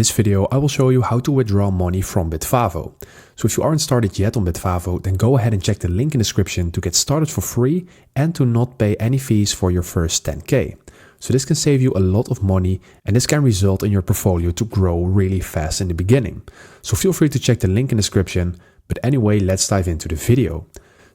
this video, I will show you how to withdraw money from Bitvavo. So if you aren't started yet on Bitvavo, then go ahead and check the link in the description to get started for free and to not pay any fees for your first 10K. So this can save you a lot of money and this can result in your portfolio to grow really fast in the beginning. So feel free to check the link in the description. But anyway, let's dive into the video.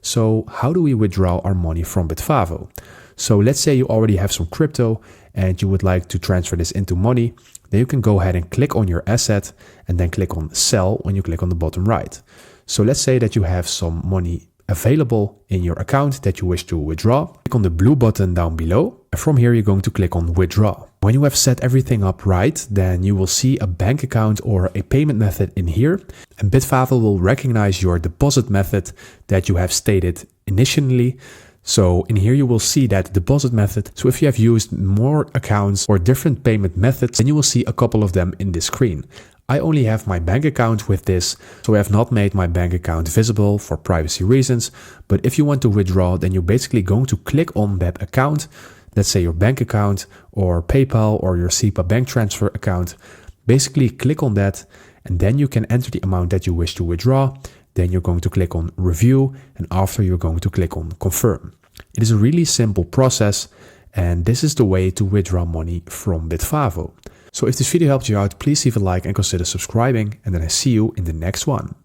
So how do we withdraw our money from Bitvavo? So let's say you already have some crypto and you would like to transfer this into money. Then you can go ahead and click on your asset and then click on sell when you click on the bottom right. So let's say that you have some money available in your account that you wish to withdraw. Click on the blue button down below. And from here, you're going to click on withdraw. When you have set everything up right, then you will see a bank account or a payment method in here. And Bitvavo will recognize your deposit method that you have stated initially. So in here, you will see that deposit method. So if you have used more accounts or different payment methods, then you will see a couple of them in this screen. I only have my bank account with this, so I have not made my bank account visible for privacy reasons. But if you want to withdraw, then you're basically going to click on that account. Let's say your bank account or PayPal or your SEPA bank transfer account. Basically click on that and then you can enter the amount that you wish to withdraw. Then you're going to click on review and after you're going to click on confirm. It is a really simple process and this is the way to withdraw money from Bitvavo. So if this video helped you out, please leave a like and consider subscribing and then I see you in the next one.